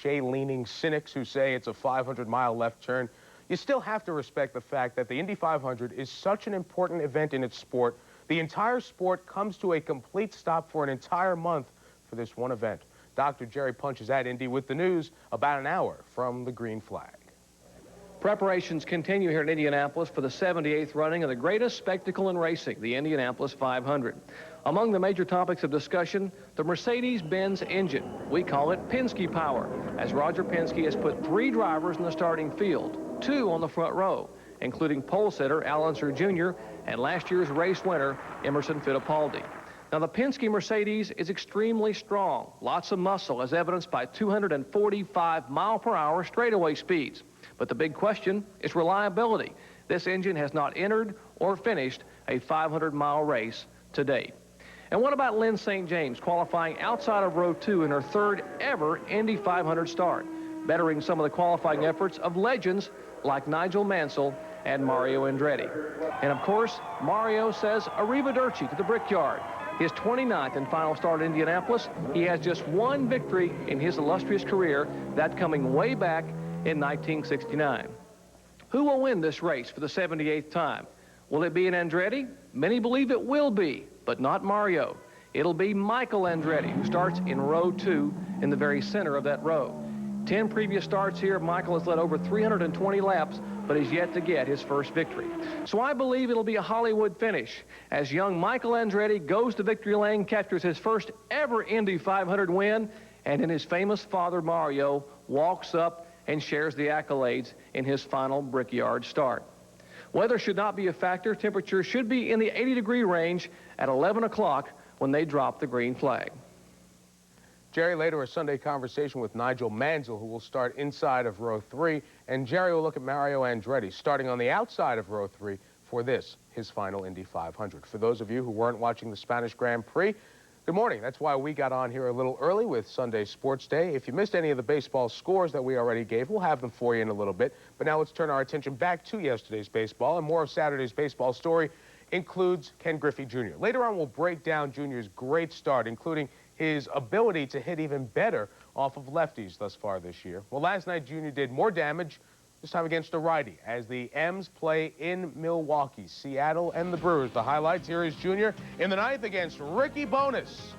cliche-leaning cynics who say it's a 500-mile left turn, you still have to respect the fact that the Indy 500 is such an important event in its sport. The entire sport comes to a complete stop for an entire month for this one event. Dr. Jerry Punch is at Indy with the news about an hour from the green flag. Preparations continue here in Indianapolis for the 78th running of the greatest spectacle in racing, the Indianapolis 500. Among the major topics of discussion, the Mercedes-Benz engine. We call it Penske power, as Roger Penske has put 3 drivers in the starting field, 2 on the front row, including pole sitter Al Unser Jr. and last year's race winner Emerson Fittipaldi. Now, the Penske Mercedes is extremely strong, lots of muscle, as evidenced by 245 mile-per-hour straightaway speeds. But the big question is reliability. This engine has not entered or finished a 500-mile race to date. And what about Lynn St. James qualifying outside of row 2 in her 3rd ever Indy 500 start, bettering some of the qualifying efforts of legends like Nigel Mansell and Mario Andretti. And of course, Mario says arrivederci to the Brickyard. His 29th and final start in Indianapolis. He has just 1 victory in his illustrious career, that coming way back in 1969. Who will win this race for the 78th time? Will it be an Andretti? Many believe it will be, but not Mario. It'll be Michael Andretti, who starts in row 2 in the very center of that row. 10 previous starts here, Michael has led over 320 laps, but is yet to get his first victory. So I believe it'll be a Hollywood finish as young Michael Andretti goes to victory lane, captures his first ever Indy 500 win, and in his famous father Mario walks up and shares the accolades in his final Brickyard start. Weather should not be a factor. Temperature should be in the 80-degree range at 11 o'clock when they drop the green flag. Jerry, later a Sunday conversation with Nigel Mansell, who will start inside of row 3, and Jerry will look at Mario Andretti starting on the outside of row 3 for this, his final Indy 500. For those of you who weren't watching the Spanish Grand Prix, good morning. That's why we got on here a little early with Sunday Sports Day. If you missed any of the baseball scores that we already gave, we'll have them for you in a little bit. But now let's turn our attention back to yesterday's baseball, and more of Saturday's baseball story includes Ken Griffey Jr. Later on, we'll break down Jr.'s great start, including his ability to hit even better off of lefties thus far this year. Well, last night, Jr. did more damage, this time against a righty, as the M's play in Milwaukee, Seattle, and the Brewers. The highlights, here is Jr. in the 9th against Ricky Bones.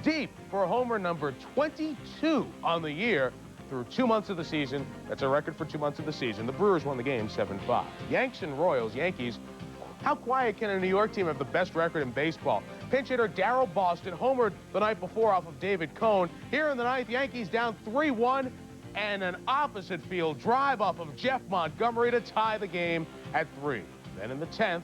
Deep for homer number 22 on the year through 2 months of the season. That's a record for 2 months of the season. The Brewers won the game 7-5. Yanks and Royals. Yankees, how quiet can a New York team have the best record in baseball? Pinch hitter Darryl Boston homered the night before off of David Cohn. Here in the 9th, Yankees down 3-1, and an opposite field drive off of Jeff Montgomery to tie the game at 3. Then in the 10th,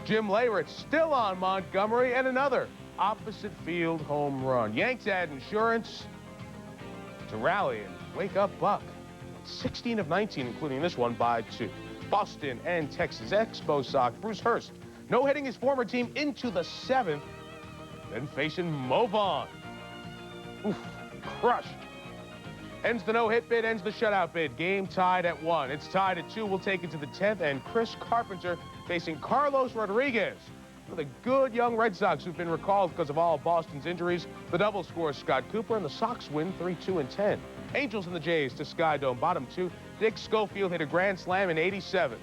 Jim Leyritz still on Montgomery, and another opposite field home run. Yanks add insurance to rally and wake up Buck. 16 of 19, including this one by 2. Boston and Texas Expo Sox. Bruce Hurst no-hitting his former team into the 7th, then facing Mo Vaughn. Oof, crushed. Ends the no-hit bid, ends the shutout bid. Game tied at 1. It's tied at 2. We'll take it to the 10th, and Chris Carpenter facing Carlos Rodriguez. One of the good young Red Sox who've been recalled because of all of Boston's injuries. The double scores Scott Cooper, and the Sox win 3-2 and 10. Angels and the Jays to Sky Dome. Bottom 2. Dick Schofield hit a grand slam in '87.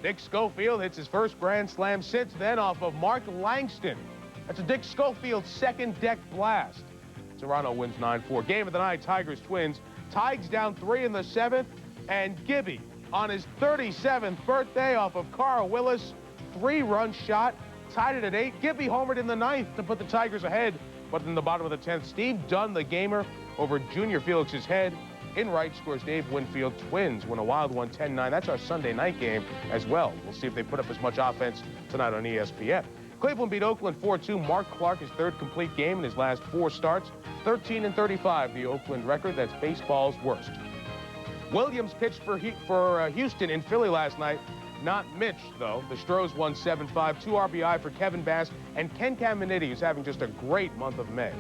Dick Schofield hits his first grand slam since then off of Mark Langston. That's a Dick Schofield second deck blast. Toronto wins 9-4. Game of the night, Tigers-Twins. Tigers down 3 in the 7th, and Gibby on his 37th birthday off of Carl Willis. 3-run shot, tied it at 8. Gibby homered in the 9th to put the Tigers ahead, but in the bottom of the 10th, Steve Dunn, the gamer, over Junior Felix's head. In right scores Dave Winfield. Twins win a wild one, 10-9. That's our Sunday night game as well. We'll see if they put up as much offense tonight on ESPN. Cleveland beat Oakland 4-2. Mark Clark, his 3rd complete game in his last 4 starts. 13-35, the Oakland record. That's baseball's worst. Williams pitched for Houston in Philly last night. Not Mitch, though. The Stros won 7-5. 2 RBI for Kevin Bass, and Ken Caminiti, who's having just a great month of May.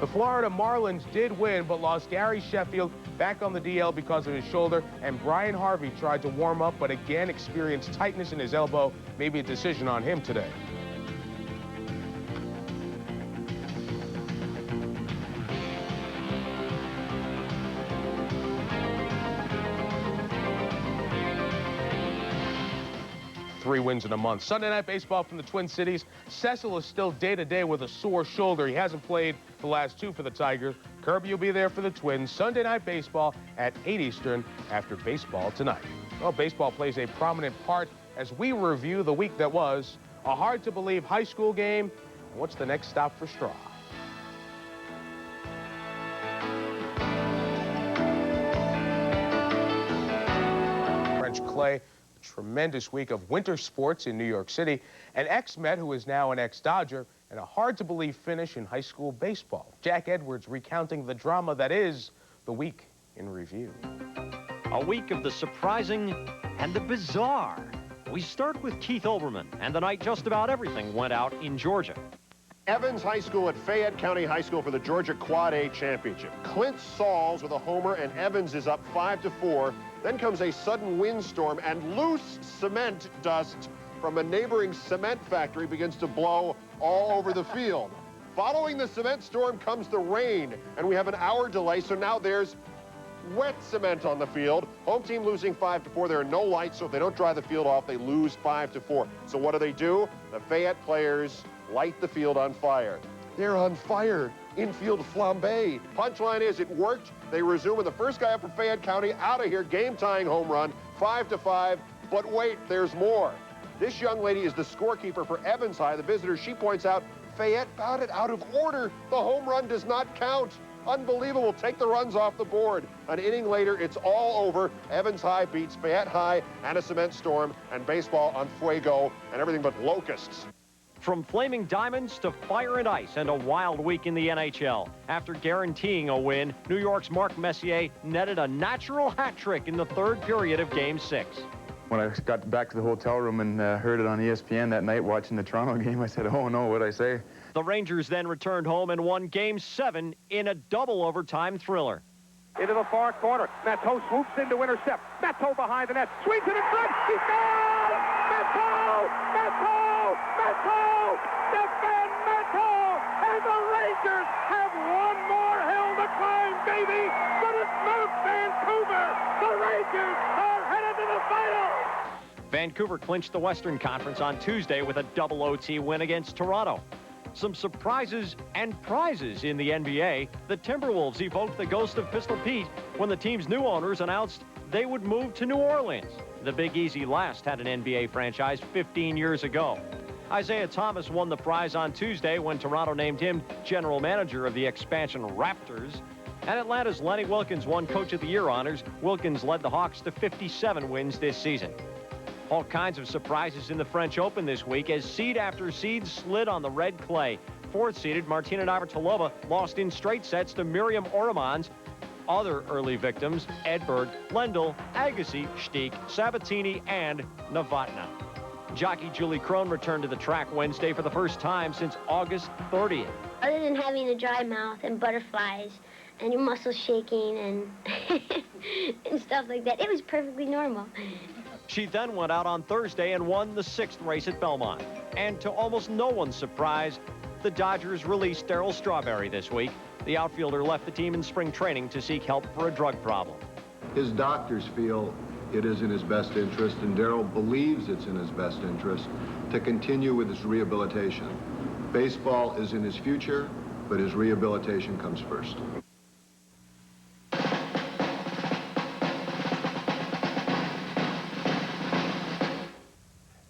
The Florida Marlins did win, but lost Gary Sheffield back on the DL because of his shoulder, and Brian Harvey tried to warm up, but again experienced tightness in his elbow. Maybe a decision on him today. 3 wins in a month. Sunday Night Baseball from the Twin Cities. Cecil is still day-to-day with a sore shoulder. He hasn't played the last 2 for the Tigers. Kirby will be there for the Twins. Sunday Night Baseball at 8 Eastern after baseball tonight. Well, baseball plays a prominent part as we review the week that was. A hard-to-believe high school game. What's the next stop for Straw? Clay, a tremendous week of winter sports in New York City, an ex-Met who is now an ex-Dodger, and a hard-to-believe finish in high school baseball. Jack Edwards recounting the drama that is the week in review. A week of the surprising and the bizarre. We start with Keith Olbermann, and the night just about everything went out in Georgia. Evans High School at Fayette County High School for the Georgia Quad A Championship. Clint Sauls with a homer, and Evans is up 5-4. Then comes a sudden windstorm, and loose cement dust from a neighboring cement factory begins to blow all over the field. Following the cement storm comes the rain, and we have an hour delay, so now there's wet cement on the field. Home team losing 5-4. There are no lights, so if they don't dry the field off, they lose 5-4. So what do? The Fayette players light the field on fire. They're on fire. Infield flambe. Punchline is it worked. They resume, and the first guy up for Fayette County out of here, game-tying home run, 5-5. But wait, there's more. This young lady is the scorekeeper for Evans High. The visitor, she points out, Fayette batted out of order. The home run does not count. Unbelievable. Take the runs off the board. An inning later, it's all over. Evans High beats Fayette High and a cement storm, and baseball on fuego and everything but locusts. From flaming diamonds to fire and ice and a wild week in the NHL. After guaranteeing a win, New York's Mark Messier netted a natural hat trick in the third period of Game 6. When I got back to the hotel room and heard it on ESPN that night watching the Toronto game, I said, oh no, what'd I say? The Rangers then returned home and won Game 7 in a double overtime thriller. Into the far corner. Matteau swoops in to intercept. Matteau behind the net. Swings it in front. He's down! Matteau! Matteau! Matteau! Defend Matteau! And the Rangers have one more hill to climb, baby! But it's not Vancouver! The Rangers are headed to the final! Vancouver clinched the Western Conference on Tuesday with a double OT win against Toronto. Some surprises and prizes in the NBA. The Timberwolves evoked the ghost of Pistol Pete when the team's new owners announced they would move to New Orleans. The Big Easy last had an NBA franchise 15 years ago. Isaiah Thomas won the prize on Tuesday when Toronto named him general manager of the expansion Raptors. And Atlanta's Lenny Wilkens won Coach of the Year honors. Wilkens led the Hawks to 57 wins this season. All kinds of surprises in the French Open this week as seed after seed slid on the red clay. Fourth-seeded Martina Navratilova lost in straight sets to Miriam Oremans. Other early victims, Edberg, Lendl, Agassi, Stieg, Sabatini, and Novotná. Jockey Julie Krohn returned to the track Wednesday for the first time since August 30th. Other than having a dry mouth and butterflies and your muscles shaking and, and stuff like that, it was perfectly normal. She then went out on Thursday and won the 6th race at Belmont. And to almost no one's surprise, the Dodgers released Darryl Strawberry this week. The outfielder left the team in spring training to seek help for a drug problem. His doctors feel it is in his best interest, and Darryl believes it's in his best interest to continue with his rehabilitation. Baseball is in his future, but his rehabilitation comes first.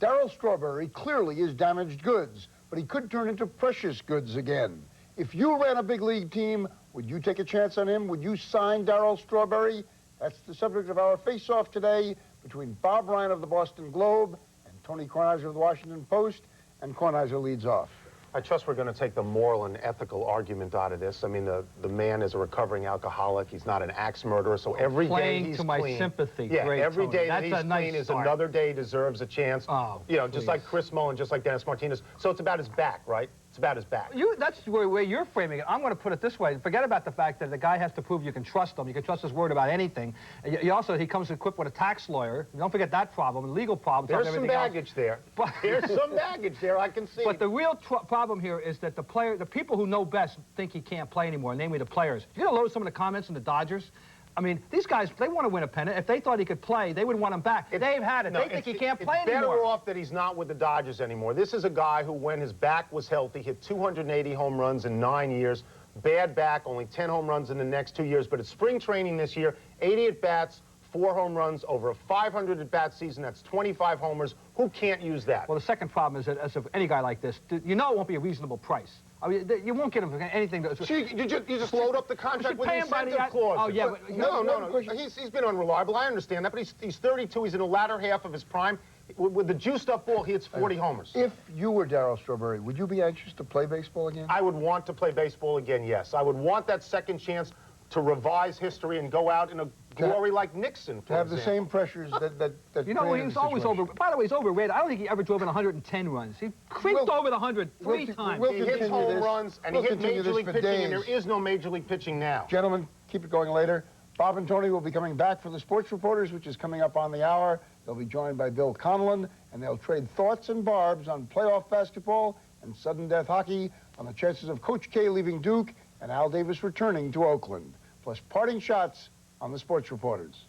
Darryl Strawberry clearly is damaged goods, but he could turn into precious goods again. If you ran a big league team, would you take a chance on him? Would you sign Darryl Strawberry? That's the subject of our face-off today between Bob Ryan of the Boston Globe and Tony Kornheiser of the Washington Post, and Kornheiser leads off. I trust we're going to take the moral and ethical argument out of this. I mean, the man is a recovering alcoholic. He's not an axe murderer, so every day he's to clean. my sympathy. Yeah, Great, every Tony. day That's that he's a nice clean is start. another day deserves a chance. Oh, you know, just like Chris Mullin, just like Dennis Martinez. So it's about his back, right? It's about his back. That's the way you're framing it. I'm going to put it this way. Forget about the fact that the guy has to prove you can trust him. You can trust his word about anything. He comes equipped with a tax lawyer. Don't forget that problem, legal problems. There's some baggage there. There's some baggage there, I can see. But the real problem here is that the people who know best think he can't play anymore, namely the players. You're going to load some of the comments in the Dodgers. I mean, these guys, they want to win a pennant. If they thought he could play, they would want him back. They've had it. No, they think he can't play it's anymore. better off that he's not with the Dodgers anymore. This is a guy who, when his back was healthy, hit 280 home runs in 9 years. Bad back, only 10 home runs in the next 2 years. But at spring training this year, 80 at-bats, 4 home runs, over a 500 at-bat season. That's 25 homers. Who can't use that? Well, the second problem is that as of any guy like this, you know it won't be a reasonable price. I mean, you won't get him anything. So you just load up the contract with incentive clauses. Oh, yeah. But no. He's been unreliable. I understand that, but he's 32. He's in the latter half of his prime. With the juiced-up ball, he hits 40 homers. If you were Darryl Strawberry, would you be anxious to play baseball again? I would want to play baseball again, yes. I would want that second chance to revise history and go out in a glory like Nixon, for have the same pressures that you know, he was always over. By the way, he's overrated. I don't think he ever drove in 110 runs. He creeped over the 100 three times. He hits home runs, and he hit Major League pitching, and there is no Major League pitching now. Gentlemen, keep it going later. Bob and Tony will be coming back for the Sports Reporters, which is coming up on the hour. They'll be joined by Bill Conlon, and they'll trade thoughts and barbs on playoff basketball and sudden death hockey, on the chances of Coach K leaving Duke and Al Davis returning to Oakland, plus parting shots on the Sports Reporters.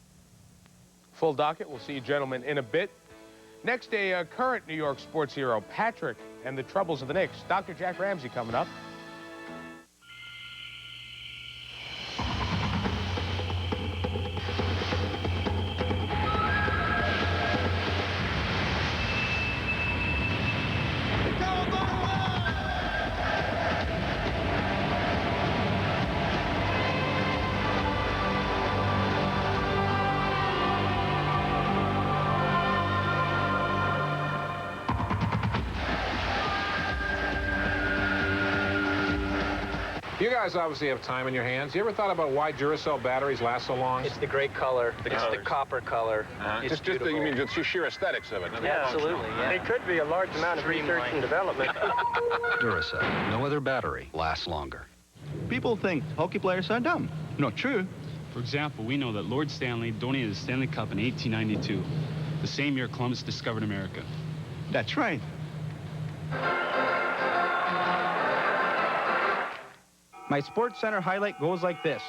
Full docket. We'll see you gentlemen in a bit. Next, a current New York sports hero, Patrick, and the troubles of the Knicks. Dr. Jack Ramsey coming up. You guys obviously have time in your hands. You ever thought about why Duracell batteries last so long? It's the great color. It's the copper color. It's beautiful. You mean just the sheer aesthetics of it? Yeah, absolutely. Yeah. It could be a large amount of research and development. Duracell. No other battery lasts longer. People think hockey players are dumb. Not true. For example, we know that Lord Stanley donated the Stanley Cup in 1892, the same year Columbus discovered America. That's right. My Sports Center highlight goes like this.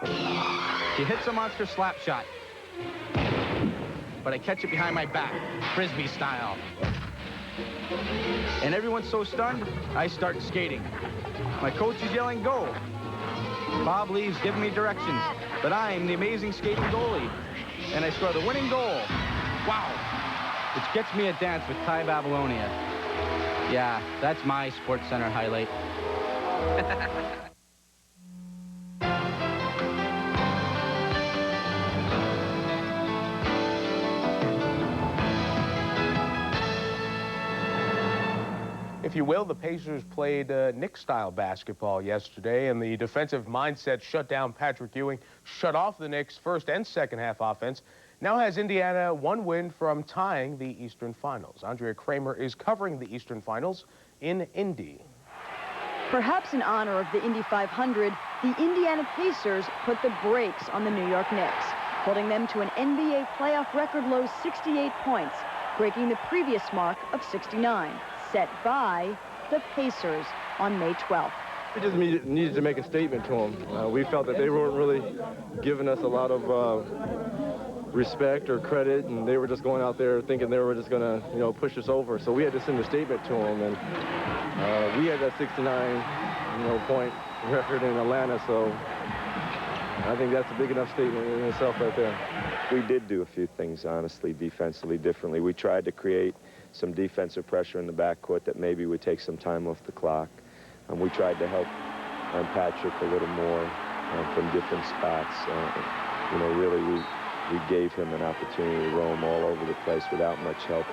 He hits a monster slap shot, but I catch it behind my back, Frisbee style. And everyone's so stunned, I start skating. My coach is yelling, go. Bob leaves giving me directions, but I'm the amazing skating goalie. And I score the winning goal. Wow. Which gets me a dance with Ty Babylonia. Yeah, that's my Sports Center highlight. If you will, the Pacers played Knicks-style basketball yesterday, and the defensive mindset shut down Patrick Ewing, shut off the Knicks' first and second half offense. Now has Indiana one win from tying the Eastern Finals. Andrea Kramer is covering the Eastern Finals in Indy. Perhaps in honor of the Indy 500, the Indiana Pacers put the brakes on the New York Knicks, holding them to an NBA playoff record low 68 points, breaking the previous mark of 69. Set by the Pacers on May 12th. We just needed to make a statement to them. We felt that they weren't really giving us a lot of respect or credit, and they were just going out there thinking they were just going to, push us over. So we had to send a statement to them, and we had that 69, point record in Atlanta. So I think that's a big enough statement in itself right there. We did do a few things, honestly, defensively differently. We tried to create some defensive pressure in the backcourt that maybe would take some time off the clock. We tried to help Patrick a little more from different spots. Really we gave him an opportunity to roam all over the place without much help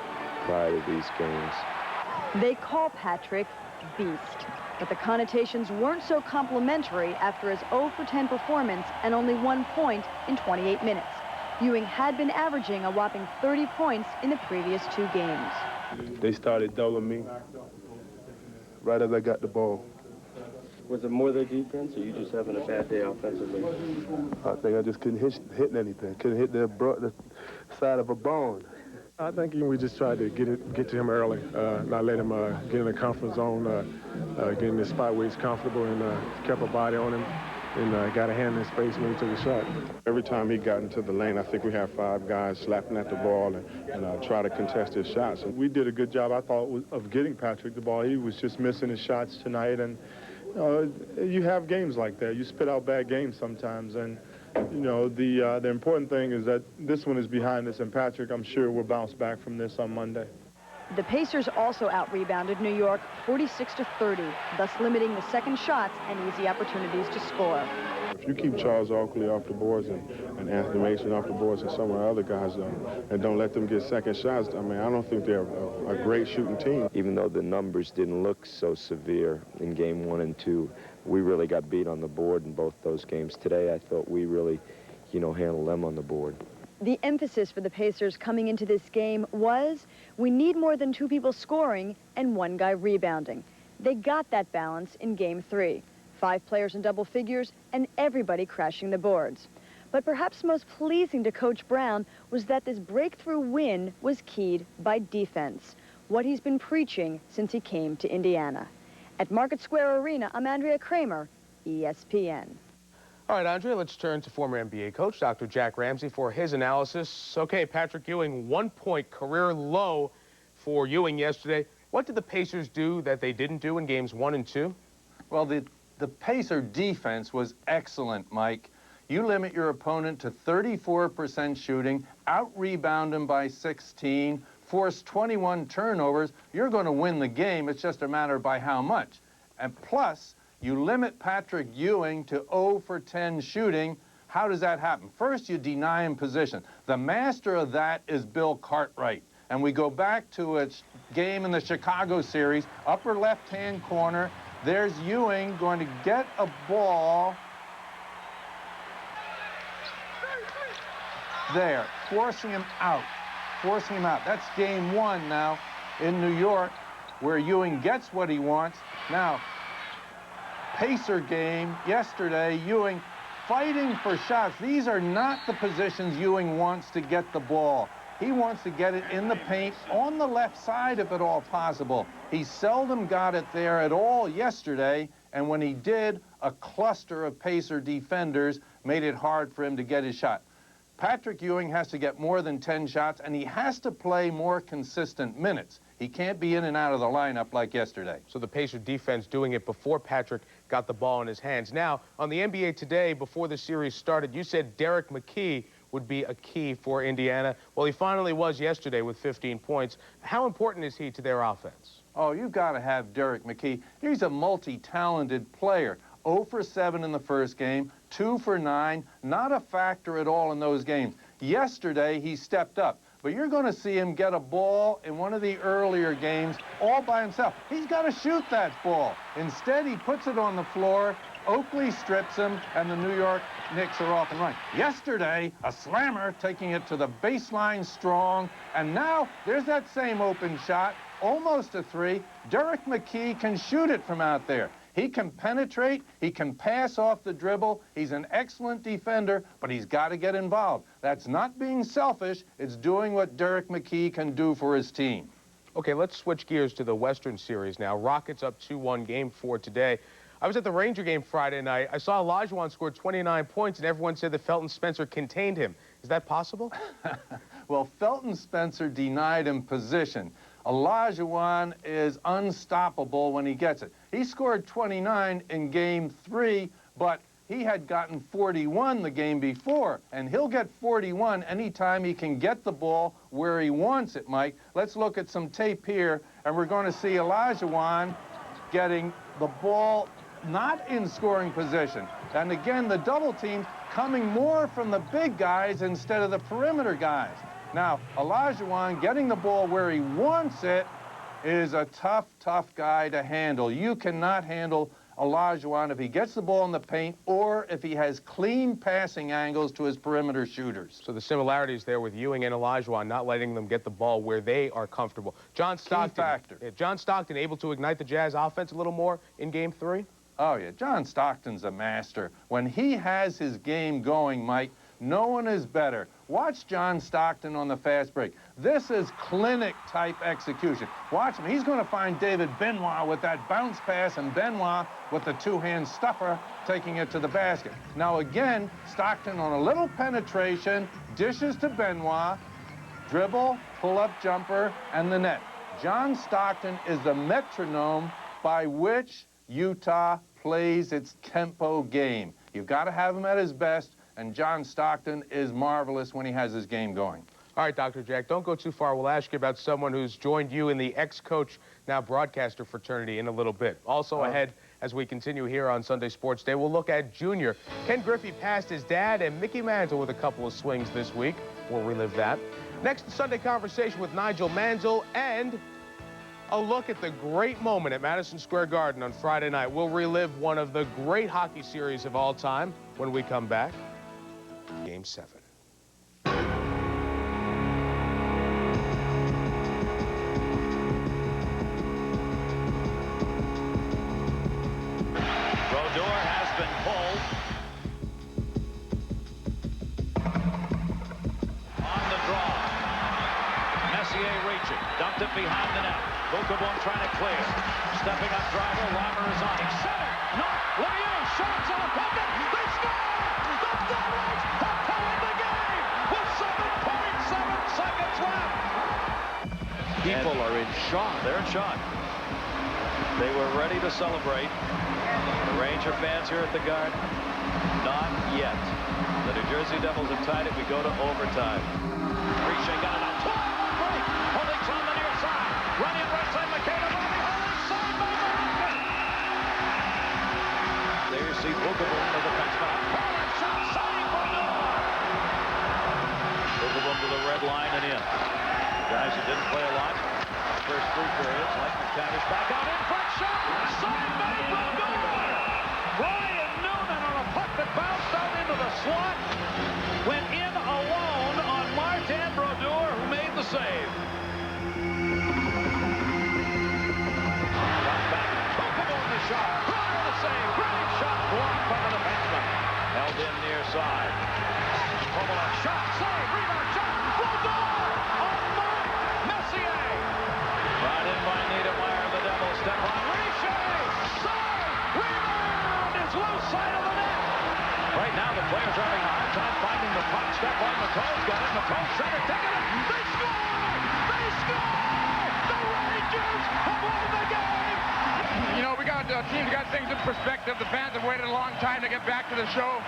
prior to these games. They call Patrick Beast, but the connotations weren't so complimentary after his 0 for 10 performance and only 1 point in 28 minutes. Ewing had been averaging a whopping 30 points in the previous 2 games. They started doubling me right as I got the ball. Was it more their defense, or you just having a bad day offensively? I think I just couldn't hit anything. Couldn't hit the side of a bone. I think we just tried to get to him early, not let him get in the comfort zone, get in the spot where he's comfortable, and kept a body on him. and got a hand in his face when he took a shot. Every time he got into the lane, I think we had 5 guys slapping at the ball and try to contest his shots. And we did a good job, I thought, of getting Patrick the ball. He was just missing his shots tonight, and you have games like that. You spit out bad games sometimes, and the important thing is that this one is behind us, and Patrick, I'm sure, will bounce back from this on Monday. The Pacers also out-rebounded New York 46-30, thus limiting the second shots and easy opportunities to score. If you keep Charles Oakley off the boards and Anthony Mason off the boards and some of the other guys and don't let them get second shots, I mean, I don't think they're a great shooting team. Even though the numbers didn't look so severe in game 1 and 2, we really got beat on the board in both those games. Today, I thought we really, handled them on the board. The emphasis for the Pacers coming into this game was, we need more than 2 people scoring and 1 guy rebounding. They got that balance in game 3. 5 players in double figures and everybody crashing the boards. But perhaps most pleasing to Coach Brown was that this breakthrough win was keyed by defense, what he's been preaching since he came to Indiana. At Market Square Arena, I'm Andrea Kramer, ESPN. All right, Andrea, let's turn to former NBA coach Dr. Jack Ramsey for his analysis. Okay, Patrick Ewing, 1-point career low for Ewing yesterday. What did the Pacers do that they didn't do in games 1 and 2? Well, the Pacer defense was excellent, Mike. You limit your opponent to 34% shooting, out-rebound him by 16, force 21 turnovers. You're going to win the game. It's just a matter by how much. And plus, you limit Patrick Ewing to 0 for 10 shooting. How does that happen? First, you deny him position. The master of that is Bill Cartwright. And we go back to a game in the Chicago series, upper left-hand corner. There's Ewing going to get a ball. There, forcing him out. Forcing him out. That's game 1 now in New York, where Ewing gets what he wants. Now, Pacer game yesterday, Ewing fighting for shots. These are not the positions Ewing wants to get the ball. He wants to get it in the paint on the left side if at all possible. He seldom got it there at all yesterday, and when he did, a cluster of Pacer defenders made it hard for him to get his shot. Patrick Ewing has to get more than 10 shots, and he has to play more consistent minutes. He can't be in and out of the lineup like yesterday. So the Pacer defense doing it before Patrick got the ball in his hands. Now, on the NBA Today, before the series started, you said Derek McKee would be a key for Indiana. Well, he finally was yesterday with 15 points. How important is he to their offense? Oh, you've got to have Derek McKee. He's a multi-talented player. 0 for 7 in the first game, 2 for 9, not a factor at all in those games. Yesterday, he stepped up, but you're going to see him get a ball in one of the earlier games all by himself. He's got to shoot that ball. Instead, he puts it on the floor. Oakley strips him, and the New York Knicks are off and running. Yesterday, a slammer taking it to the baseline strong, and now there's that same open shot, almost a 3. Derek McKee can shoot it from out there. He can penetrate, he can pass off the dribble, he's an excellent defender, but he's got to get involved. That's not being selfish, it's doing what Derek McKee can do for his team. Okay, let's switch gears to the Western Series now. Rockets up 2-1, game 4 today. I was at the Ranger game Friday night. I saw Olajuwon scored 29 points, and everyone said that Felton Spencer contained him. Is that possible? Well, Felton Spencer denied him position. Olajuwon is unstoppable when he gets it. He scored 29 in game 3, but he had gotten 41 the game before, and he'll get 41 anytime he can get the ball where he wants it, Mike. Let's look at some tape here, and we're going to see Olajuwon getting the ball not in scoring position. And again, the double team coming more from the big guys instead of the perimeter guys. Now, Olajuwon getting the ball where he wants it is a tough, tough guy to handle. You cannot handle Olajuwon if he gets the ball in the paint or if he has clean passing angles to his perimeter shooters. So the similarities there with Ewing and Olajuwon, not letting them get the ball where they are comfortable. John Stockton, John Stockton able to ignite the Jazz offense a little more in game 3? Oh, yeah. John Stockton's a master. When he has his game going, Mike, No one is better. Watch John Stockton on the fast break. This is clinic-type execution. Watch him. He's going to find David Benoit with that bounce pass, and Benoit with the two-hand stuffer taking it to the basket. Now again, Stockton on a little penetration, dishes to Benoit, dribble, pull-up jumper, and the net. John Stockton is the metronome by which Utah plays its tempo game. You've got to have him at his best, and John Stockton is marvelous when he has his game going. All right, Dr. Jack, don't go too far. We'll ask you about someone who's joined you in the ex-coach, now broadcaster fraternity in a little bit. Also ahead, as we continue here on Sunday Sports Day, we'll look at Junior. Ken Griffey passed his dad, and Mickey Mantle with a couple of swings this week. We'll relive that. Next, the Sunday Conversation with Nigel Mansell, and a look at the great moment at Madison Square Garden on Friday night. We'll relive one of the great hockey series of all time when we come back. Game 7. Brodeur has been pulled. On the draw. Messier reaching. Dumped it behind the net. Vukovic trying to clear. Stepping up driver. Weimer is on him. Center. Not. Levier. Shots on pocket. They score! The Devils have tied the game with 7.7 seconds left. People are in shock. They're in shock. They were ready to celebrate. The Ranger fans here at the Garden, not yet. The New Jersey Devils have tied it. We go to overtime. Riche got it out. 12-1 break. Holding's on the near side. Running right side. McKenna Bobby Holding side by Morocco. There you see Vukovic, the defenseman. Pollard shot. Save Brodeur. Vukovic to the red line and in. Guys who didn't play a lot first 3 periods, like McTavish back out in front. Shot. Saved by Brodeur. Brian Newman on a puck that bounced out into the slot. Went in alone on Martin Brodeur, who made the save. Back. Vukovic the shot. Brodeur the save. Great shot. Blocked by the defenseman. Held in near side. Kovalev shot. Save. Rebound shot. Brodeur on Mark Messier. Brought in by Niedermeyer. The Devils step on. Riche. Save. Rebound. It's loose side of the net. Right now, the players are having a hard time finding the puck. Step on Matteau's got it. Matteau's center taking it. They score! They score! The Rangers have won the game! You know, we got teams got things in perspective. The fans have waited a long time to get back to the show,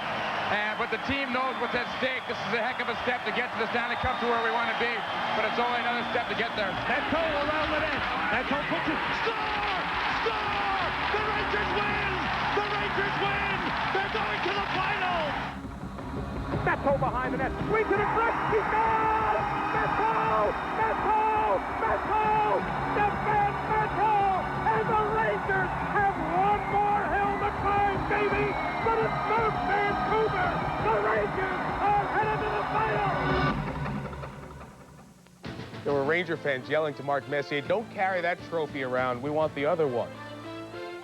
but the team knows what's at stake. This is a heck of a step to get to the Stanley Cup to where we want to be, but it's only another step to get there. Matteau around the net. Matteau puts it. Score! Score! The Rangers win! The Rangers win! They're going to the finals! Matteau behind the net. Swings it in front. He scores! Matteau! Matteau! Matteau! Defend Matteau! And the Rangers have one more hell to climb, baby! But it's not Vancouver! The Rangers are headed to the finals! There were Ranger fans yelling to Mark Messier, "Don't carry that trophy around. We want the other one."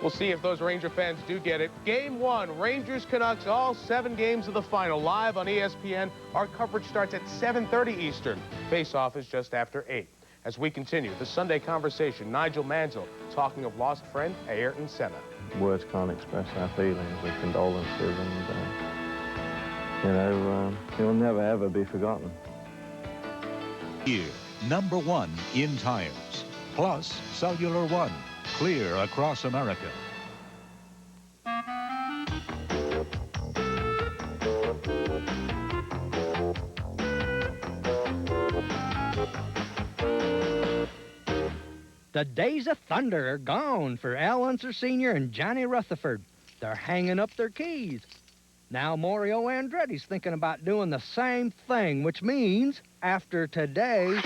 We'll see if those Ranger fans do get it. Game 1, Rangers-Canucks, all 7 games of the final, live on ESPN. Our coverage starts at 7:30 Eastern. Face-off is just after 8. As we continue the Sunday Conversation, Nigel Mansell talking of lost friend Ayrton Senna. Words can't express our feelings and condolences, and, he'll never, ever be forgotten. Here, #1 in tires. Plus, Cellular One. Clear across America. The days of thunder are gone for Al Unser Sr. and Johnny Rutherford. They're hanging up their keys. Now Mario Andretti's thinking about doing the same thing, which means after today,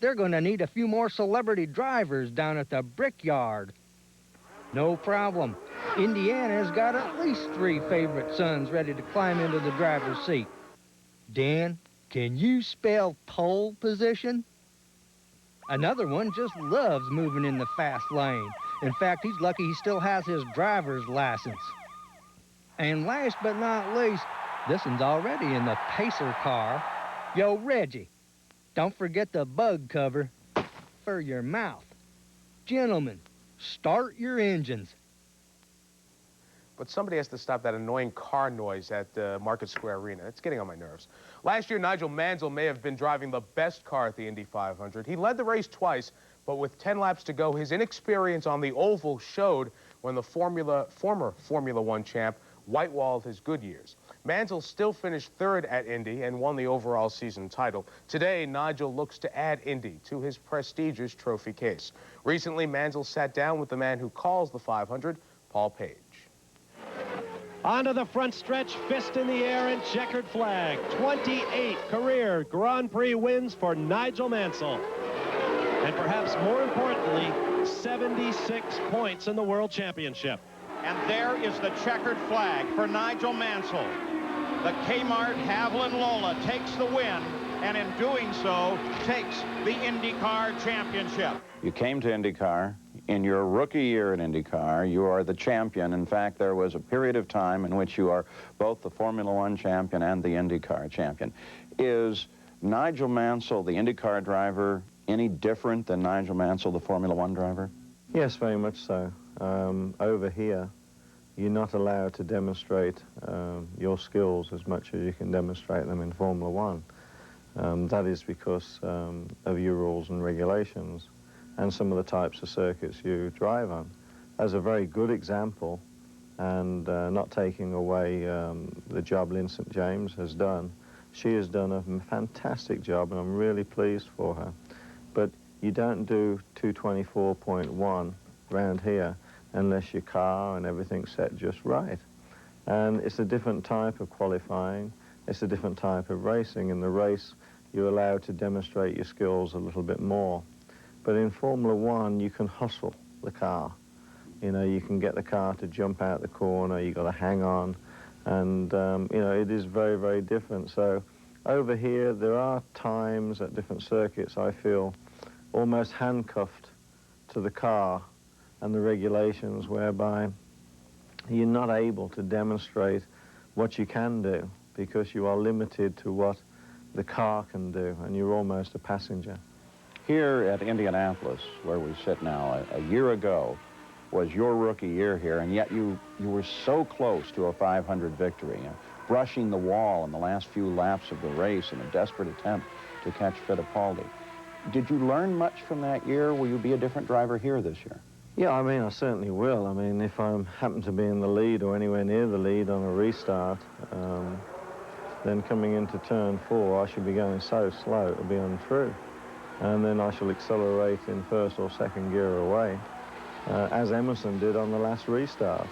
they're going to need a few more celebrity drivers down at the Brickyard. No problem. Indiana's got at least 3 favorite sons ready to climb into the driver's seat. Dan, can you spell pole position? Another one just loves moving in the fast lane. In fact, he's lucky he still has his driver's license. And last but not least, This one's already in the pacer car. Yo, Reggie, don't forget the bug cover for your mouth. Gentlemen, start your engines. But somebody has to stop that annoying car noise at Market Square Arena. It's getting on my nerves. Last year, Nigel Mansell may have been driving the best car at the Indy 500. He led the race twice, but with 10 laps to go, his inexperience on the oval showed when the former Formula One champ whitewalled his good years. Mansell still finished third at Indy and won the overall season title. Today, Nigel looks to add Indy to his prestigious trophy case. Recently, Mansell sat down with the man who calls the 500, Paul Page. Onto the front stretch, fist in the air and checkered flag. 28 career Grand Prix wins for Nigel Mansell. And perhaps more importantly, 76 points in the World Championship. And there is the checkered flag for Nigel Mansell. The Kmart Haviland Lola takes the win, and in doing so, takes the IndyCar Championship. You came to IndyCar. In your rookie year in IndyCar, you are the champion. In fact, there was a period of time in which you are both the Formula One champion and the IndyCar champion. Is Nigel Mansell, the IndyCar driver, any different than Nigel Mansell, the Formula One driver? Yes, very much so. Over here, you're not allowed to demonstrate your skills as much as you can demonstrate them in Formula One. That is because of your rules and regulations and some of the types of circuits you drive on. As a very good example, and not taking away the job Lynn St. James has done, she has done a fantastic job, and I'm really pleased for her. But you don't do 224.1 round here unless your car and everything's set just right. And it's a different type of qualifying, it's a different type of racing. In the race, you're allowed to demonstrate your skills a little bit more. But in Formula One, you can hustle the car. You know, you can get the car to jump out the corner, you've got to hang on, and, you know, it is very, very different. So over here, there are times at different circuits I feel almost handcuffed to the car and the regulations whereby you're not able to demonstrate what you can do because you are limited to what the car can do, and you're almost a passenger. Here at Indianapolis, where we sit now, a year ago was your rookie year here, and yet you were so close to a 500 victory, brushing the wall in the last few laps of the race in a desperate attempt to catch Fittipaldi. Did you learn much from that year? Will you be a different driver here this year? Yeah, I mean, I certainly will. I mean, if I happen to be in the lead or anywhere near the lead on a restart, then coming into turn 4, I should be going so slow it'll be untrue. And then I shall accelerate in first or second gear away, as Emerson did on the last restart.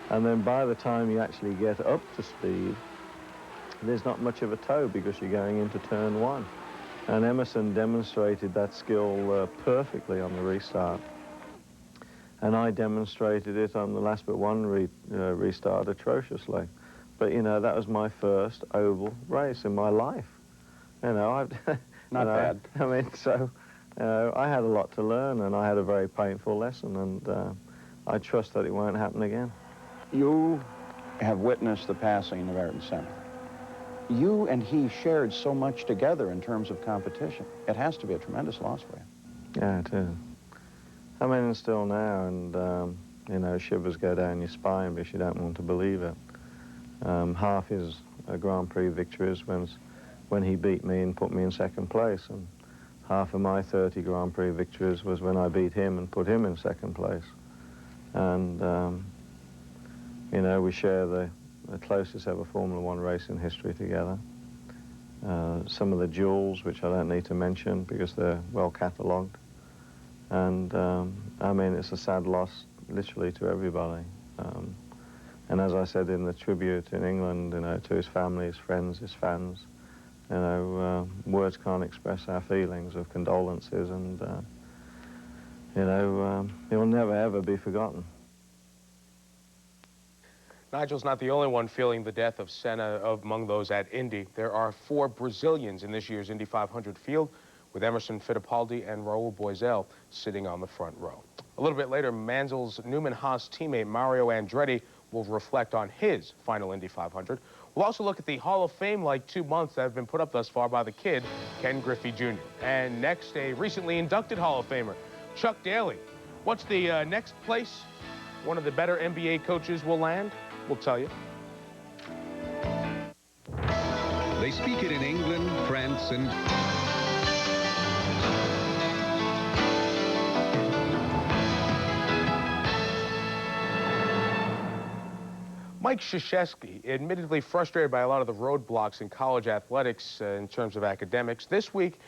And then by the time you actually get up to speed, there's not much of a tow because you're going into turn 1. And Emerson demonstrated that skill perfectly on the restart. And I demonstrated it on the last but one restart atrociously. But, you know, that was my first oval race in my life. You know, I've... Not bad. I mean, so I had a lot to learn, and I had a very painful lesson, and I trust that it won't happen again. You have witnessed the passing of Ayrton Senna. You and he shared so much together in terms of competition. It has to be a tremendous loss for you. Yeah, it is. I mean, and still now, and, you know, shivers go down your spine because you don't want to believe it. Half his Grand Prix victories when he beat me and put me in second place, and half of my 30 Grand Prix victories was when I beat him and put him in second place. And, you know, we share the closest ever Formula One race in history together. Some of the jewels, which I don't need to mention because they're well catalogued. And, I mean, it's a sad loss, literally, to everybody. And as I said in the tribute in England, you know, to his family, his friends, his fans, you know, words can't express our feelings of condolences, and, you know, he'll never, ever be forgotten. Nigel's not the only one feeling the death of Senna among those at Indy. There are 4 Brazilians in this year's Indy 500 field, with Emerson Fittipaldi and Raul Boesel sitting on the front row. A little bit later, Mansell's Newman Haas teammate Mario Andretti will reflect on his final Indy 500, We'll also look at the Hall of Fame-like 2 months that have been put up thus far by the kid, Ken Griffey Jr. And next, a recently inducted Hall of Famer, Chuck Daly. What's the next place one of the better NBA coaches will land? We'll tell you. They speak it in England, France, and... Mike Krzyzewski, admittedly frustrated by a lot of the roadblocks in college athletics in terms of academics, this week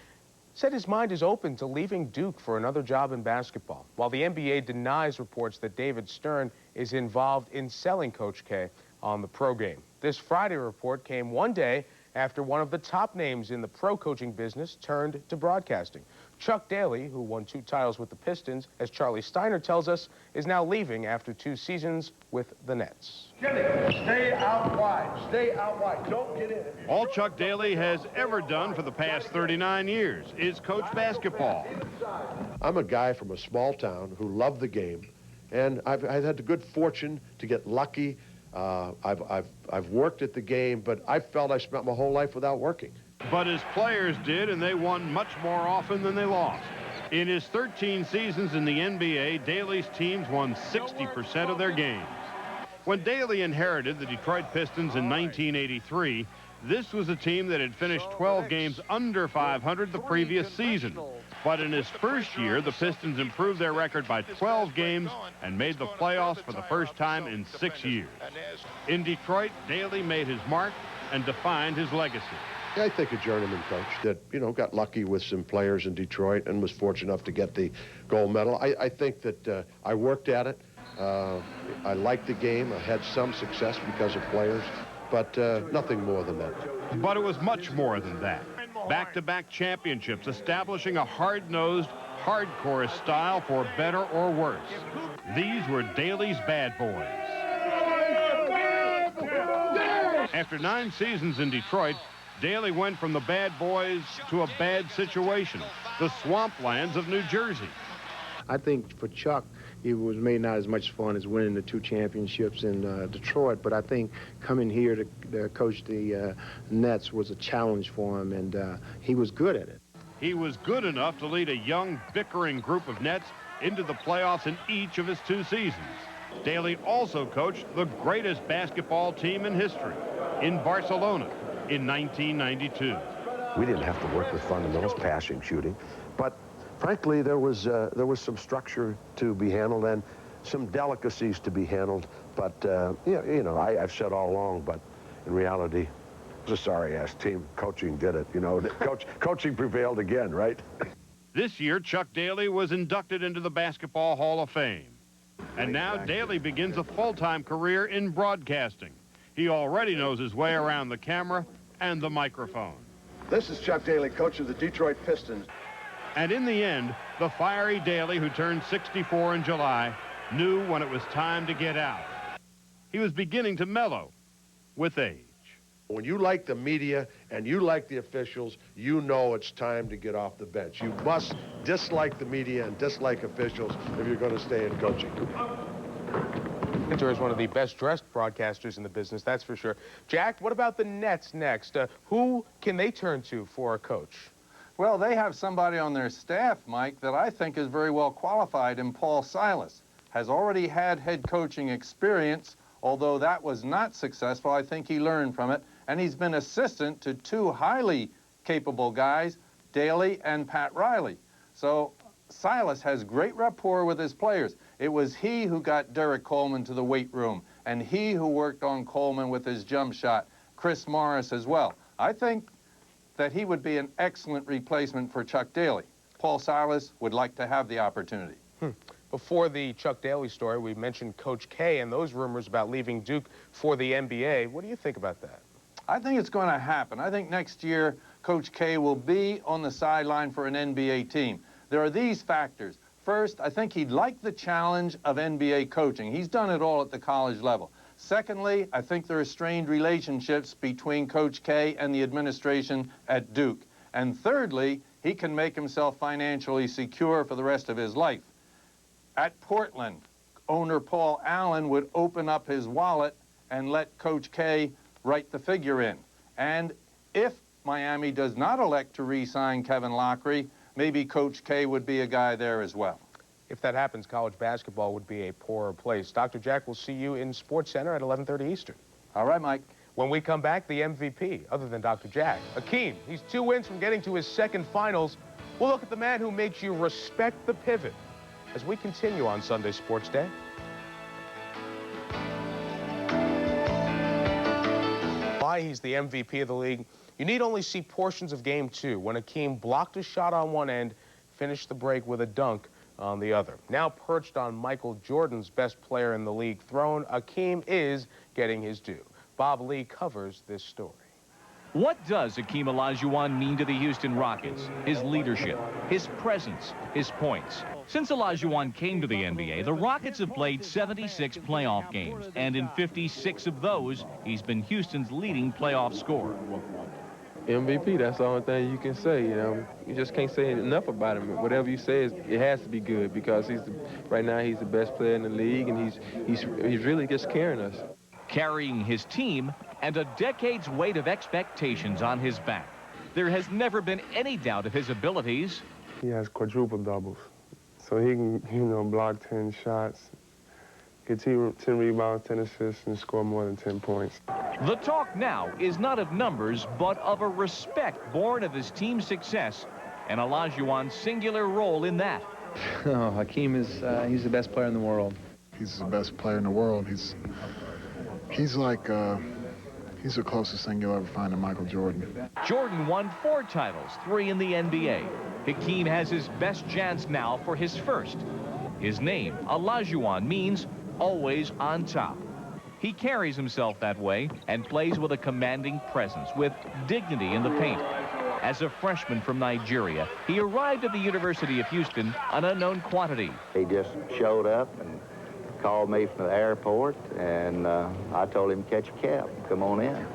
said his mind is open to leaving Duke for another job in basketball, while the NBA denies reports that David Stern is involved in selling Coach K on the pro game. This Friday report came one day after one of the top names in the pro coaching business turned to broadcasting. Chuck Daly, who won 2 titles with the Pistons, as Charlie Steiner tells us, is now leaving after 2 seasons with the Nets. Jimmy, stay out wide. Stay out wide. Don't get in. All Chuck Daly has ever done for the past 39 years is coach basketball. I'm a guy from a small town who loved the game, and I've had the good fortune to get lucky. I've worked at the game, but I felt I spent my whole life without working. But his players did, and they won much more often than they lost. In his 13 seasons in the NBA, Daly's teams won 60% of their games. When Daly inherited the Detroit Pistons in 1983, this was a team that had finished 12 games under 500 the previous season. But in his first year, the Pistons improved their record by 12 games and made the playoffs for the first time in 6 years. In Detroit, Daly made his mark and defined his legacy. I think a journeyman coach that, you know, got lucky with some players in Detroit and was fortunate enough to get the gold medal. I think that I worked at it. I liked the game. I had some success because of players, but nothing more than that. But it was much more than that. Back-to-back championships, establishing a hard-nosed, hardcore style for better or worse. These were Daly's bad boys. After 9 seasons in Detroit, Daly went from the bad boys to a bad situation, the swamplands of New Jersey. I think for Chuck, it was maybe not as much fun as winning the 2 championships in Detroit, but I think coming here to coach the Nets was a challenge for him, and he was good at it. He was good enough to lead a young, bickering group of Nets into the playoffs in each of his 2 seasons. Daly also coached the greatest basketball team in history, in Barcelona, in 1992. We didn't have to work with fundamentals, passing, shooting, but frankly, there was some structure to be handled and some delicacies to be handled. But you know, I've said all along, but in reality, it was a sorry-ass team. Coaching did it. You know, coaching prevailed again, right? This year, Chuck Daly was inducted into the Basketball Hall of Fame. And now Daly begins a full-time career in broadcasting. He already knows his way around the camera and the microphone. This is Chuck Daly, coach of the Detroit Pistons. And in the end, the fiery Daly, who turned 64 in July, knew when it was time to get out. He was beginning to mellow with age. When you like the media and you like the officials, you know it's time to get off the bench. You must dislike the media and dislike officials if you're going to stay in coaching. Winter is one of the best-dressed broadcasters in the business, that's for sure. Jack, what about the Nets next? Who can they turn to for a coach? Well, they have somebody on their staff, Mike, that I think is very well qualified in Paul Silas. Has already had head coaching experience, although that was not successful. I think he learned from it. And he's been assistant to 2 highly capable guys, Daly and Pat Riley. So Silas has great rapport with his players. It was he who got Derek Coleman to the weight room, and he who worked on Coleman with his jump shot, Chris Morris as well. I think that he would be an excellent replacement for Chuck Daly. Paul Silas would like to have the opportunity. Before the Chuck Daly story, we mentioned Coach K and those rumors about leaving Duke for the NBA. What do you think about that? I think it's going to happen. I think next year Coach K will be on the sideline for an NBA team. There are these factors. First, I think he'd like the challenge of NBA coaching. He's done it all at the college level. Secondly, I think there are strained relationships between Coach K and the administration at Duke. And thirdly, he can make himself financially secure for the rest of his life. At Portland, owner Paul Allen would open up his wallet and let Coach K write the figure in. And if Miami does not elect to re-sign Kevin Lockery, maybe Coach K would be a guy there as well. If that happens, college basketball would be a poorer place. Dr. Jack, we'll see you in Sports Center at 11:30 Eastern. All right, Mike. When we come back, the MVP, other than Dr. Jack, Akeem. He's 2 wins from getting to his second finals. We'll look at the man who makes you respect the pivot as we continue on Sunday Sports Day. Why he's the MVP of the league, you need only see portions of Game 2 when Akeem blocked a shot on one end, finished the break with a dunk on the other. Now perched on Michael Jordan's best player in the league throne, Akeem is getting his due. Bob Lee covers this story. What does Akeem Olajuwon mean to the Houston Rockets? His leadership, his presence, his points. Since Olajuwon came to the NBA, the Rockets have played 76 playoff games, and in 56 of those, he's been Houston's leading playoff scorer. MVP, that's the only thing you can say, you know. You just can't say enough about him. Whatever you say, it has to be good because right now he's the best player in the league, and he's really just carrying us. Carrying his team and a decade's weight of expectations on his back. There has never been any doubt of his abilities. He has quadruple doubles, so he can, block 10 shots, get 10 rebounds, 10 assists, and score more than 10 points. The talk now is not of numbers, but of a respect born of his team's success and Olajuwon's singular role in that. Oh, Akeem is he's the best player in the world. He's the best player in the world. He's like he's the closest thing you'll ever find to Michael Jordan. Jordan won 4 titles, 3 in the NBA. Akeem has his best chance now for his first. His name, Olajuwon, means always on top. He carries himself that way and plays with a commanding presence, with dignity in the paint. As a freshman from Nigeria, he arrived at the University of Houston an unknown quantity. He just showed up and called me from the airport, and I told him to catch a cab, come on in.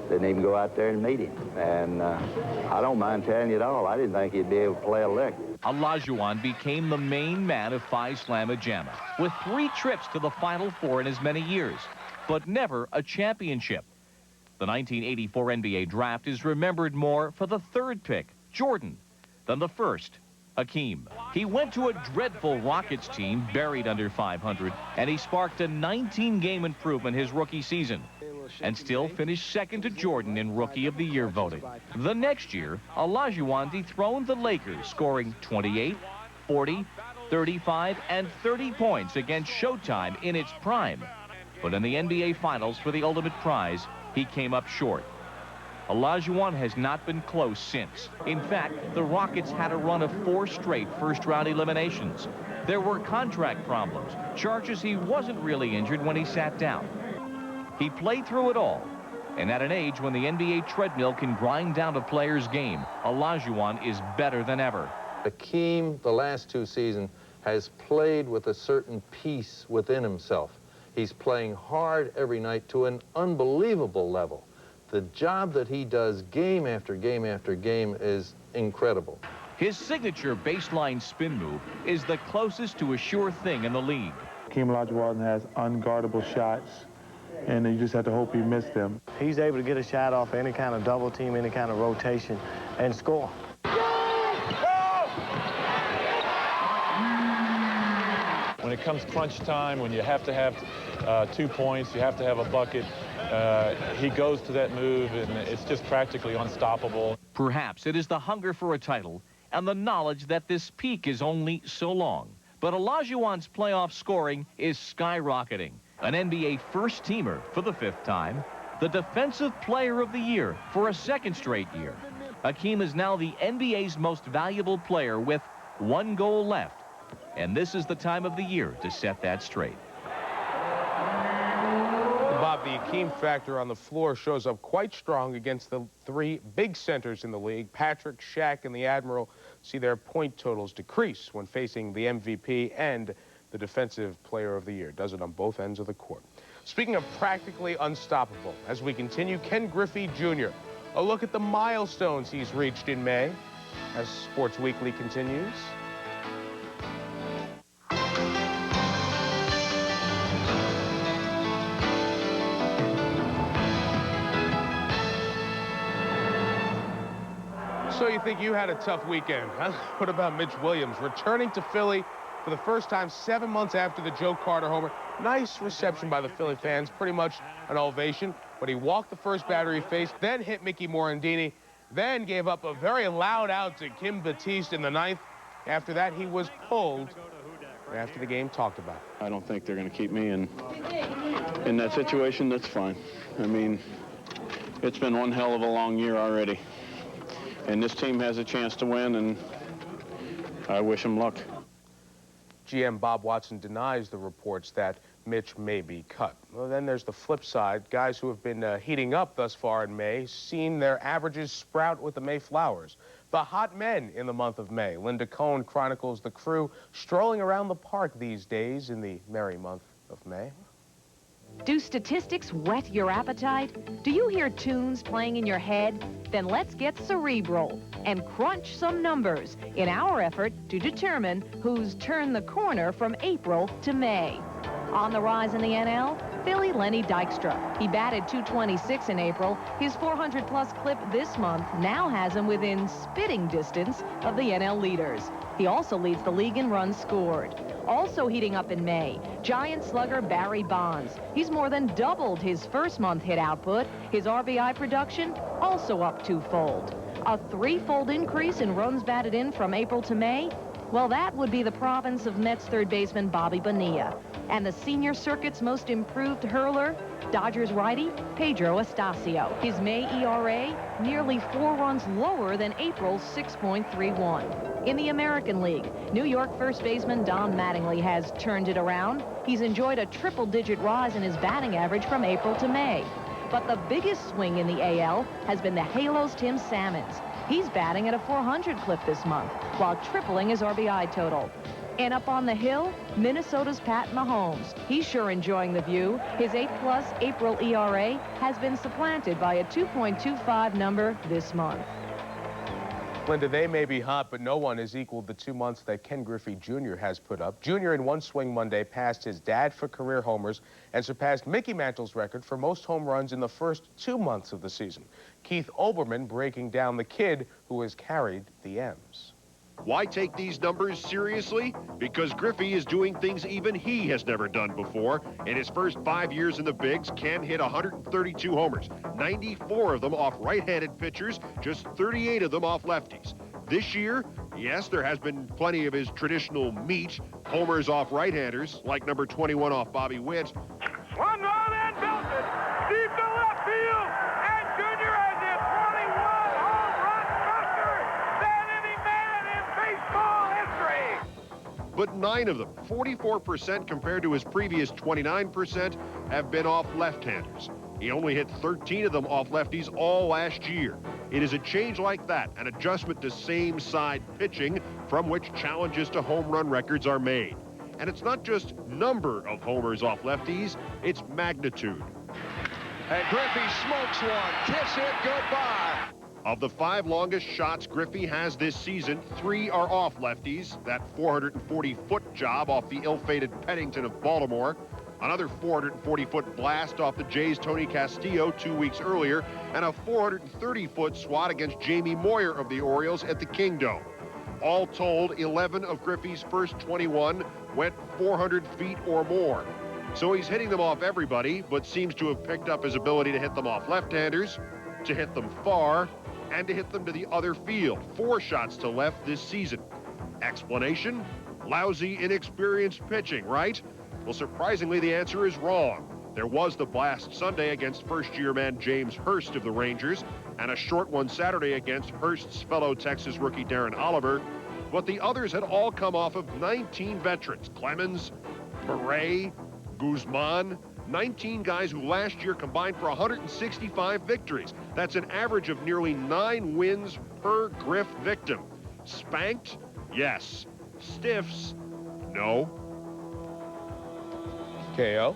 Didn't even go out there and meet him. And I don't mind telling you at all, I didn't think he'd be able to play a lick. Olajuwon became the main man of Phi Slamma Jamma, with 3 trips to the Final Four in as many years, but never a championship. The 1984 NBA draft is remembered more for the 3rd pick, Jordan, than the 1st, Akeem. He went to a dreadful Rockets team buried under 500, and he sparked a 19-game improvement his rookie season, and still finished second to Jordan in Rookie of the Year voting. The next year, Olajuwon dethroned the Lakers, scoring 28, 40, 35, and 30 points against Showtime in its prime. But in the NBA Finals for the ultimate prize, he came up short. Olajuwon has not been close since. In fact, the Rockets had a run of 4 straight first-round eliminations. There were contract problems, charges he wasn't really injured when he sat down. He played through it all, and at an age when the NBA treadmill can grind down a player's game, Olajuwon is better than ever. Akeem, the last 2 seasons, has played with a certain peace within himself. He's playing hard every night to an unbelievable level. The job that he does game after game after game is incredible. His signature baseline spin move is the closest to a sure thing in the league. Akeem Olajuwon has unguardable shots, and you just have to hope he missed them. He's able to get a shot off any kind of double team, any kind of rotation, and score. When it comes crunch time, when you have to have 2 points, you have to have a bucket, he goes to that move, and it's just practically unstoppable. Perhaps it is the hunger for a title and the knowledge that this peak is only so long. But Olajuwon's playoff scoring is skyrocketing. An NBA first-teamer for the 5th time, the Defensive Player of the Year for a 2nd straight year. Akeem is now the NBA's most valuable player with 1 goal left. And this is the time of the year to set that straight. Bob, the Akeem factor on the floor shows up quite strong against the 3 big centers in the league. Patrick, Shaq, and the Admiral see their point totals decrease when facing the MVP and the Defensive Player of the Year. Does it on both ends of the court. Speaking of practically unstoppable, as we continue, Ken Griffey Jr. A look at the milestones he's reached in May as Sports Weekly continues. So you think you had a tough weekend, huh? What about Mitch Williams returning to Philly for the first time 7 months after the Joe Carter homer? Nice reception by the Philly fans, pretty much an ovation. But he walked the first batter he faced, then hit Mickey Morandini, then gave up a very loud out to Kim Batiste in the ninth. After that, he was pulled. After the game, talked about it. I don't think they're going to keep me in that situation. That's fine. I mean, it's been one hell of a long year already. And this team has a chance to win, and I wish them luck. GM Bob Watson denies the reports that Mitch may be cut. Well, then there's the flip side. Guys who have been heating up thus far in May, seen their averages sprout with the May flowers. The hot men in the month of May. Linda Cohn chronicles the crew strolling around the park these days in the merry month of May. Do statistics whet your appetite? Do you hear tunes playing in your head? Then let's get cerebral and crunch some numbers in our effort to determine who's turned the corner from April to May. On the rise in the NL, Philly Lenny Dykstra. He batted .226 in April. His 400-plus clip this month now has him within spitting distance of the NL leaders. He also leads the league in runs scored. Also heating up in May, Giant slugger Barry Bonds. He's more than doubled his first month hit output. His RBI production also up twofold. A threefold increase in runs batted in from April to May? Well, that would be the province of Mets third baseman Bobby Bonilla. And the senior circuit's most improved hurler, Dodgers righty Pedro Estacio. His May ERA nearly 4 runs lower than April's 6.31. In the American League, New York first baseman Don Mattingly has turned it around. He's enjoyed a triple-digit rise in his batting average from April to May. But the biggest swing in the AL has been the Halos' Tim Salmons. He's batting at a 400 clip this month, while tripling his RBI total. And up on the hill, Minnesota's Pat Mahomes. He's sure enjoying the view. His 8-plus April ERA has been supplanted by a 2.25 number this month. Linda, they may be hot, but no one has equaled the 2 months that Ken Griffey Jr. has put up. Jr. in one swing Monday passed his dad for career homers and surpassed Mickey Mantle's record for most home runs in the first 2 months of the season. Keith Olbermann breaking down the kid who has carried the M's. Why take these numbers seriously? Because Griffey is doing things even he has never done before. In his first 5 years in the bigs, Ken hit 132 homers, 94 of them off right-handed pitchers, just 38 of them off lefties. This year, yes, there has been plenty of his traditional meat, homers off right-handers, like number 21 off Bobby Witt. Swung on and belted deep to left field, and Jr. has hit 21 home run faster than any man in baseball history. But 9 of them, 44% compared to his previous 29%, have been off left-handers. He only hit 13 of them off lefties all last year. It is a change like that, an adjustment to same-side pitching, from which challenges to home run records are made. And it's not just number of homers off lefties, it's magnitude. And Griffey smokes one. Kiss it goodbye. Of the 5 longest shots Griffey has this season, 3 are off lefties. That 440-foot job off the ill-fated Pennington of Baltimore. Another 440-foot blast off the Jays' Tony Castillo 2 weeks earlier. And a 430-foot swat against Jamie Moyer of the Orioles at the Kingdome. All told, 11 of Griffey's first 21 went 400 feet or more. So he's hitting them off everybody, but seems to have picked up his ability to hit them off left-handers, to hit them far, and to hit them to the other field. 4 shots to left this season. Explanation? Lousy, inexperienced pitching, right? Well, surprisingly, the answer is wrong. There was the blast Sunday against first-year man James Hurst of the Rangers, and a short one Saturday against Hurst's fellow Texas rookie Darren Oliver. But the others had all come off of 19 veterans. Clemens, Murray, Guzman, 19 guys who last year combined for 165 victories. That's an average of nearly 9 wins per Griff victim. Spanked? Yes. Stiffs? No. KO.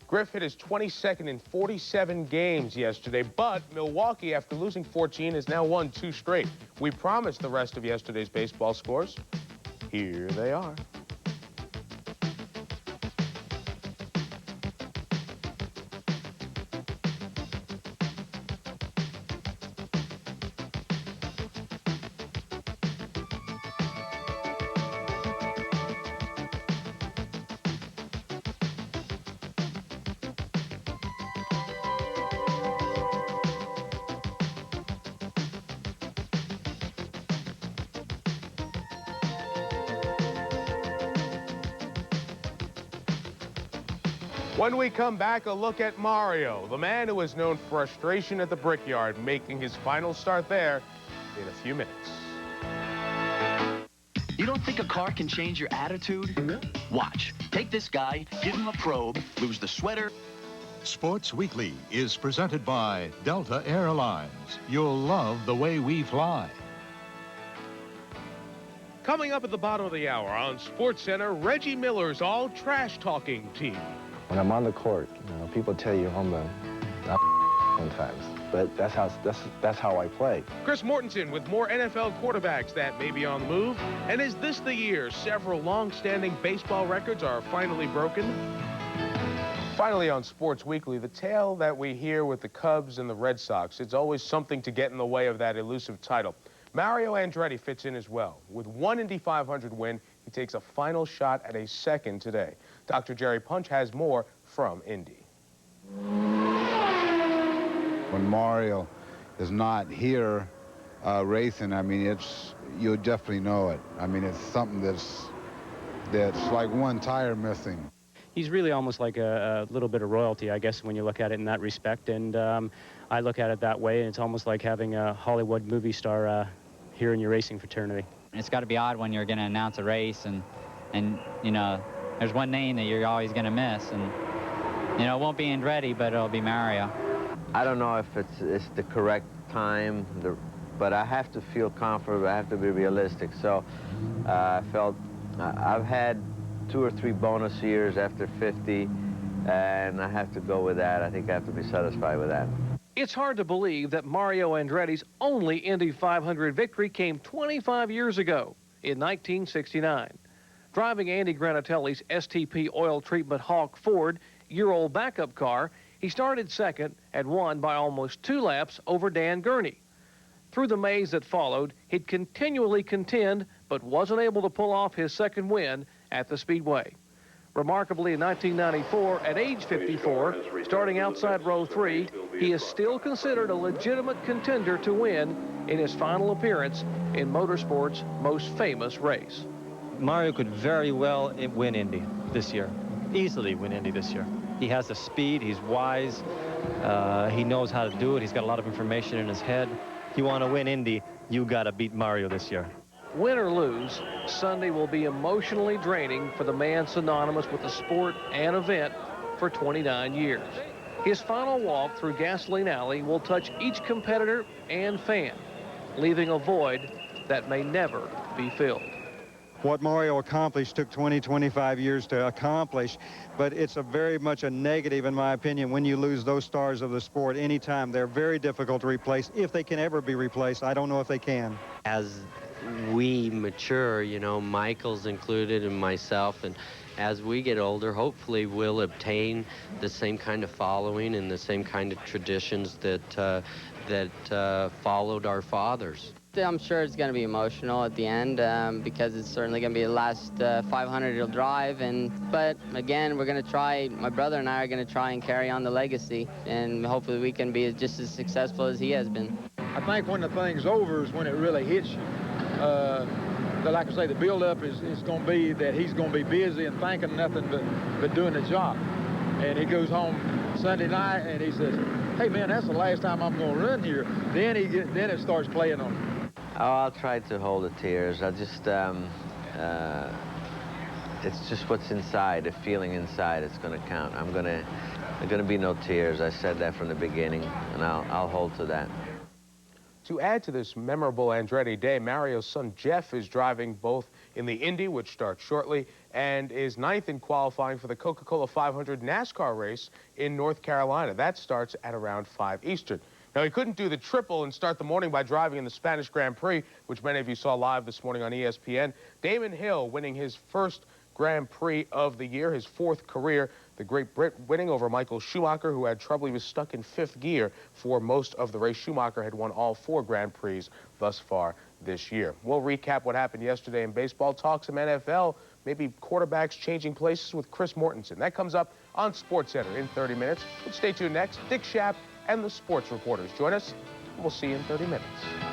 Griff hit his 22nd in 47 games yesterday, but Milwaukee, after losing 14, has now won 2 straight. We promised the rest of yesterday's baseball scores. Here they are. When we come back, a look at Mario, the man who has known frustration at the Brickyard, making his final start there in a few minutes. You don't think a car can change your attitude? Watch. Take this guy, give him a probe, lose the sweater. Sports Weekly is presented by Delta Airlines. You'll love the way we fly. Coming up at the bottom of the hour on SportsCenter, Reggie Miller's all trash-talking team. When I'm on the court, people tell you I'm sometimes, but that's how I play. Chris Mortensen with more NFL quarterbacks that may be on the move. And is this the year several long-standing baseball records are finally broken? Finally on Sports Weekly, the tale that we hear with the Cubs and the Red Sox. It's always something to get in the way of that elusive title. Mario Andretti fits in as well. With one Indy 500 win, he takes a final shot at a second today. Dr. Jerry Punch has more from Indy. When Mario is not here racing, I mean, you'll definitely know it. I mean, it's something that's like one tire missing. He's really almost like a little bit of royalty, I guess, when you look at it in that respect. And I look at it that way, and it's almost like having a Hollywood movie star here in your racing fraternity. It's got to be odd when you're going to announce a race, and you know, there's one name that you're always going to miss, and you know, it won't be Andretti, but it'll be Mario. I don't know if it's the correct time, but I have to feel comfortable. I have to be realistic. So I felt I've had 2 or 3 bonus years after 50, and I have to go with that. I think I have to be satisfied with that. It's hard to believe that Mario Andretti's only Indy 500 victory came 25 years ago in 1969. Driving Andy Granatelli's STP oil treatment Hawk Ford year-old backup car, he started second and won by almost 2 laps over Dan Gurney. Through the maze that followed, he'd continually contend, but wasn't able to pull off his second win at the Speedway. Remarkably, in 1994, at age 54, starting outside row 3, he is still considered a legitimate contender to win in his final appearance in motorsport's most famous race. Mario could very well win Indy this year, easily win Indy this year. He has the speed, he's wise, he knows how to do it, he's got a lot of information in his head. If you want to win Indy, you got to beat Mario this year. Win or lose, Sunday will be emotionally draining for the man synonymous with the sport and event for 29 years. His final walk through Gasoline Alley will touch each competitor and fan, leaving a void that may never be filled. What Mario accomplished took 25 years to accomplish, but it's very much a negative, in my opinion, when you lose those stars of the sport anytime. They're very difficult to replace, if they can ever be replaced. I don't know if they can. As we mature, you know, Michael's included and myself, and as we get older, hopefully we'll obtain the same kind of following and the same kind of traditions that followed our fathers. I'm sure it's going to be emotional at the end because it's certainly going to be the last 500 he'll drive. But again, we're going to try, my brother and I are going to try and carry on the legacy, and hopefully we can be just as successful as he has been. I think when the thing's over is when it really hits you. Like I say, the build-up is going to be that he's going to be busy and thinking nothing but doing the job. And he goes home Sunday night and he says, hey man, that's the last time I'm going to run here. Then it starts playing on him. Oh, I'll try to hold the tears. I just, it's just what's inside, the feeling inside. It's going to count. There's going to be no tears. I said that from the beginning, and I'll hold to that. To add to this memorable Andretti day, Mario's son Jeff is driving both in the Indy, which starts shortly, and is 9th in qualifying for the Coca-Cola 500 NASCAR race in North Carolina. That starts at around 5 Eastern. Now, he couldn't do the triple and start the morning by driving in the Spanish Grand Prix, which many of you saw live this morning on ESPN. Damon Hill winning his first Grand Prix of the year, his 4th career. The Great Brit winning over Michael Schumacher, who had trouble. He was stuck in 5th gear for most of the race. Schumacher had won all 4 Grand Prix thus far this year. We'll recap what happened yesterday in baseball, talk some NFL, maybe quarterbacks changing places with Chris Mortensen. That comes up on SportsCenter in 30 minutes. But stay tuned next. Dick Schaap and the Sports Reporters join us, and we'll see you in 30 minutes.